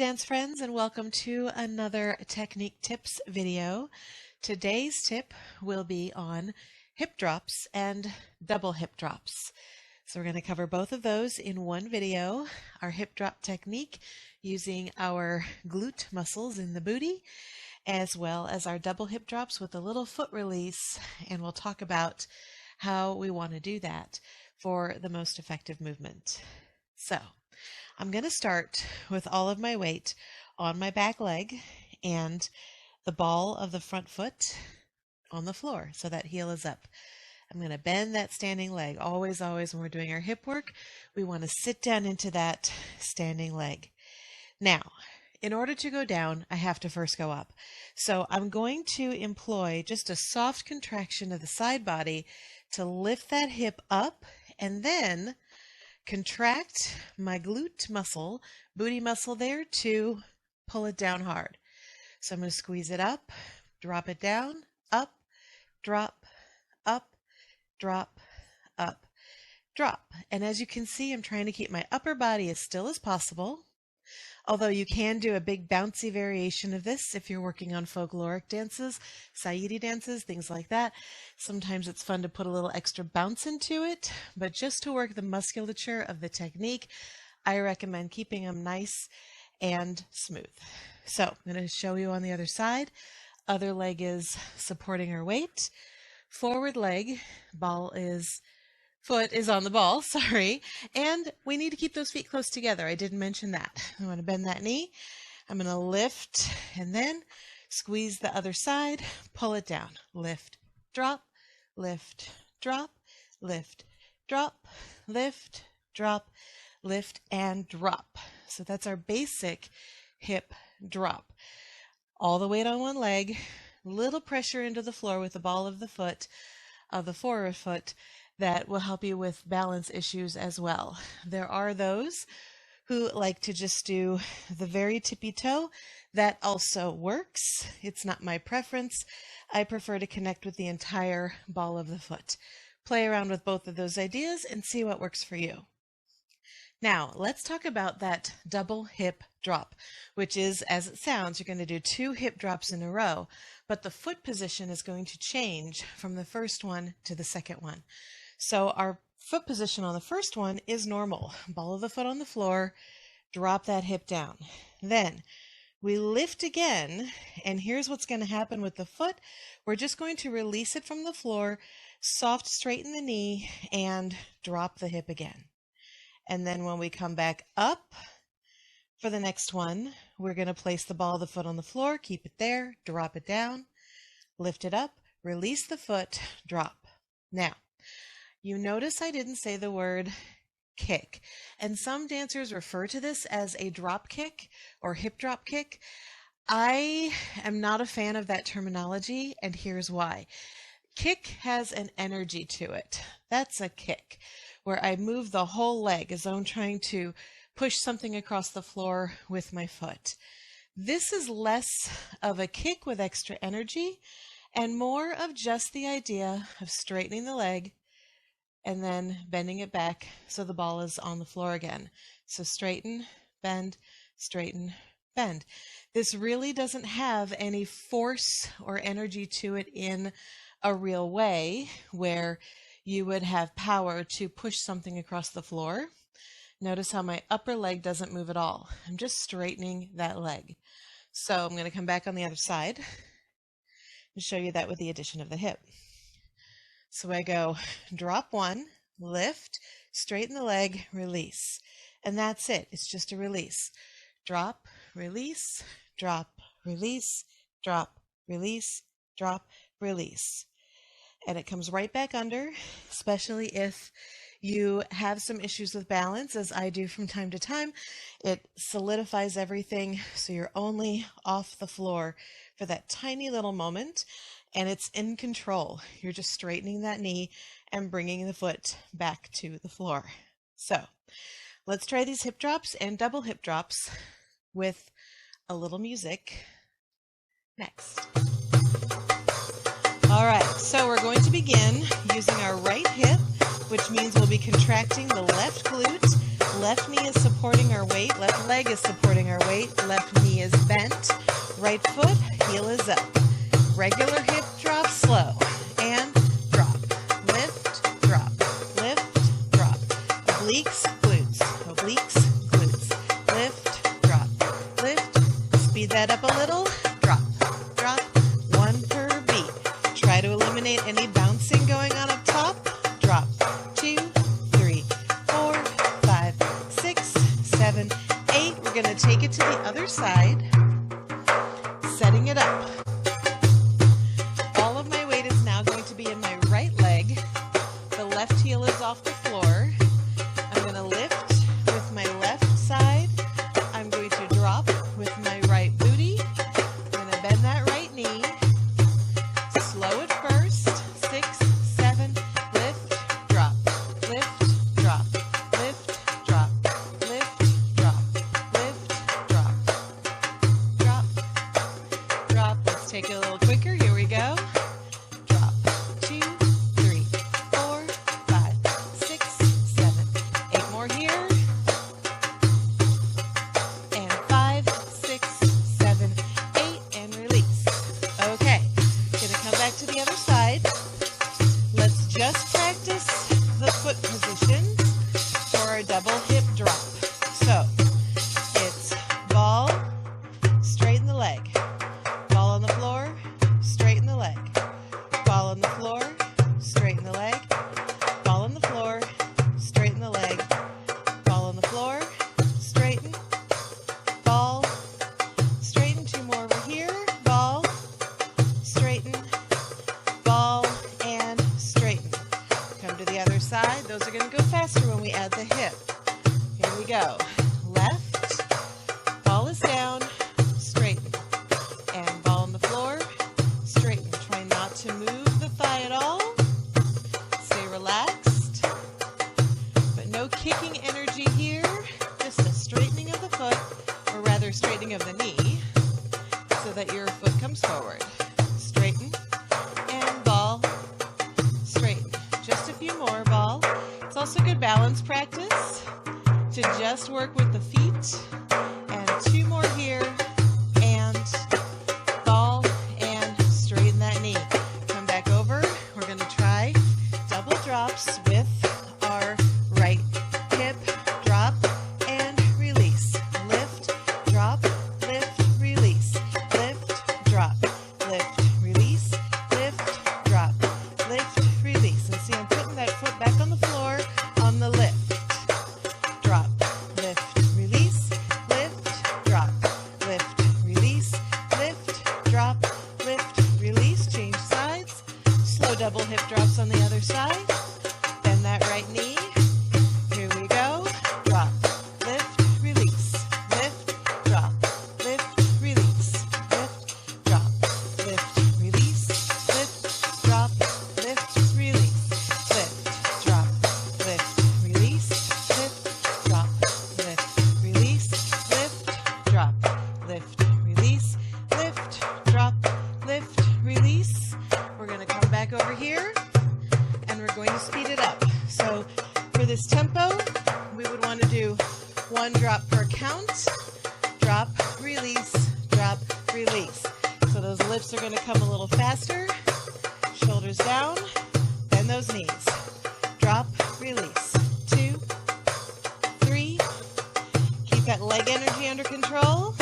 dance friends, and welcome to another technique tips video. Today's tip will be on hip drops and double hip drops. So we're going to cover both of those in one video. Our hip drop technique using our glute muscles in the booty, as well as our double hip drops with a little foot release, and we'll talk about how we want to do that for the most effective movement. So I'm going to start with all of my weight on my back leg and the ball of the front foot on the floor so that heel is up. I'm going to bend that standing leg. Always when we're doing our hip work, we want to sit down into that standing leg. Now, in order to go down, I have to first go up. So I'm going to employ just a soft contraction of the side body to lift that hip up, and then contract my glute muscle, booty muscle there, to pull it down hard. So I'm going to squeeze it up, drop it down, up, drop, up, drop, up, drop. And as you can see, I'm trying to keep my upper body as still as possible. Although you can do a big bouncy variation of this if you're working on folkloric dances, Saidi dances, things like that. Sometimes it's fun to put a little extra bounce into it, but just to work the musculature of the technique, I recommend keeping them nice and smooth. So I'm going to show you on the other side. Other leg is supporting our weight. Forward leg, foot is on the ball, and we need to keep those feet close together. I didn't mention that. I want to bend that knee. I'm going to lift and then squeeze the other side, pull it down, lift, drop, lift, drop, lift, drop, lift, drop, lift, and drop. So that's our basic hip drop. All the weight on one leg, little pressure into the floor with the ball of the foot, of the forward foot. That will help you with balance issues as well. There are those who like to just do the very tippy toe. That also works. It's not my preference. I prefer to connect with the entire ball of the foot. Play around with both of those ideas and see what works for you. Now, let's talk about that double hip drop, which is, as it sounds, you're going to do 2 hip drops in a row, but the foot position is going to change from the first one to the second one. So our foot position on the first one is normal. Ball of the foot on the floor, drop that hip down. Then we lift again, and here's what's going to happen with the foot. We're just going to release it from the floor, soft straighten the knee, and drop the hip again. And then when we come back up for the next one, we're going to place the ball of the foot on the floor, keep it there, drop it down, lift it up, release the foot, drop. Now, you notice I didn't say the word kick, and some dancers refer to this as a drop kick or hip drop kick. I am not a fan of that terminology, and here's why. Kick has an energy to it. That's a kick, where I move the whole leg as though I'm trying to push something across the floor with my foot. This is less of a kick with extra energy and more of just the idea of straightening the leg and then bending it back so the ball is on the floor again. So straighten, bend, bend. This really doesn't have any force or energy to it in a real way where you would have power to push something across the floor. Notice how my upper leg doesn't move at all. I'm just straightening that leg. So I'm going to come back on the other side and show you that with the addition of the hip. So I go drop one, lift, straighten the leg, release. And that's it. It's just a release. Drop, release, drop, release, drop, release, drop, release. And it comes right back under, especially if you have some issues with balance, as I do from time to time. It solidifies everything, so you're only off the floor for that tiny little moment. And it's in control. You're just straightening that knee and bringing the foot back to the floor. So let's try these hip drops and double hip drops with a little music next. All right, so we're going to begin using our right hip, which means we'll be contracting the left glute, Left knee is supporting our weight. Left leg is supporting our weight. Left knee is bent. Right foot, heel is up. Regular hip drop, slow. And drop. Lift, drop. Lift, drop. Obliques, glutes. Obliques, glutes. Lift, drop. Lift. Speed that up a little. Drop. Drop. One per beat. Try to eliminate any bouncing going on up top. Drop. 2, 3, 4, 5, 6, 7, 8. We're going to take it to the other side. Setting it up. All of my weight is now going to be in my right leg. The left heel is off the floor. I'm going to lift with my left side. I'm going to drop with my right booty. I'm going to bend that right knee. Slow it first. 6, 7, lift, drop, lift, drop, lift, drop, lift, drop, lift, drop, drop, drop. Let's take it a little quicker. Here we go. Drop. 2, 3, 4, 5, 6, 7, 8 more here. And 5, 6, 7, 8, and release. Okay, gonna come back to the other side. Let's just practice the foot positions for our double hip drop. So it's ball, straighten the leg. Ball on the floor, straighten the leg. Ball on the floor, straighten the leg. Ball on the floor, straighten the leg. Ball on the floor, straighten. Ball, straighten. 2 more over here. Ball, straighten. Ball, and straighten. Come to the other side. Those are going to go faster when we add the hip. Here we go. Left, ball is down, straighten. And ball on the floor, straighten. Try not to move the thigh at all. Stay relaxed. But no kicking energy here. Just a straightening of the foot, or rather straightening of the knee, so that your foot comes forward. Straighten. And ball, straighten. Just a few more. Ball. It's also good balance practice to just work with the feet. And 2 more here. And ball, and straighten that knee. Come back over. We're going to try double drops with our right hip. Drop and release. Lift, drop, lift, release. Lift, drop, lift, release. Lift, drop, lift, release. And see, I'm putting that foot back on the floor on the lift. Drop, lift, release. Lift, drop, lift, release. Lift, drop, lift, release. Change sides. Slow double hip drops on the other side. Bend that right knee. Here we go. Drop, lift, release. Lift, drop, lift, release. Lift, drop, lift, release. Lift, drop, lift, release. Lift, drop, lift, release. Lift, drop, lift, release. Lift, drop, lift, release. Lift, drop, lift, release. We're going to come back over here, and we're going to speed it up. So for this tempo, we would want to do 1 drop per count. Drop, release, drop, release. So those lifts are going to come a little faster. Shoulders down, bend those knees. Drop, release. 2, 3. Keep that leg energy under control.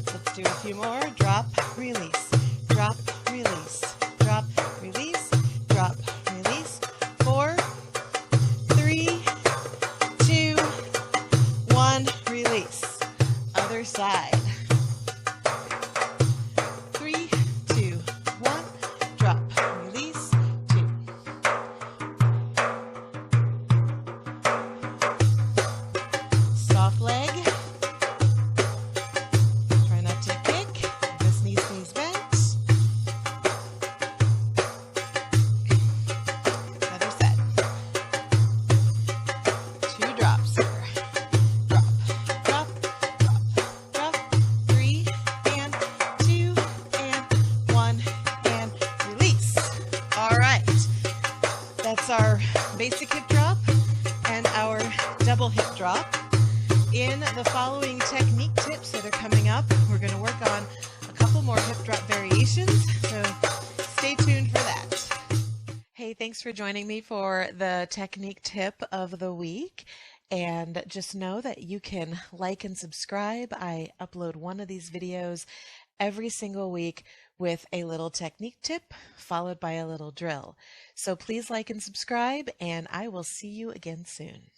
Let's do a few more. Drop, release. Drop, release. Drop, release. Drop, release. 4, 3, 2, 1. Release. Other side. 3, 2, 1. That's our basic hip drop and our double hip drop. In the following technique tips that are coming up, we're going to work on a couple more hip drop variations, so stay tuned for that. Hey, thanks for joining me for the technique tip of the week. And just know that you can like and subscribe. I upload one of these videos every single week with a little technique tip followed by a little drill. So please like and subscribe, and I will see you again soon.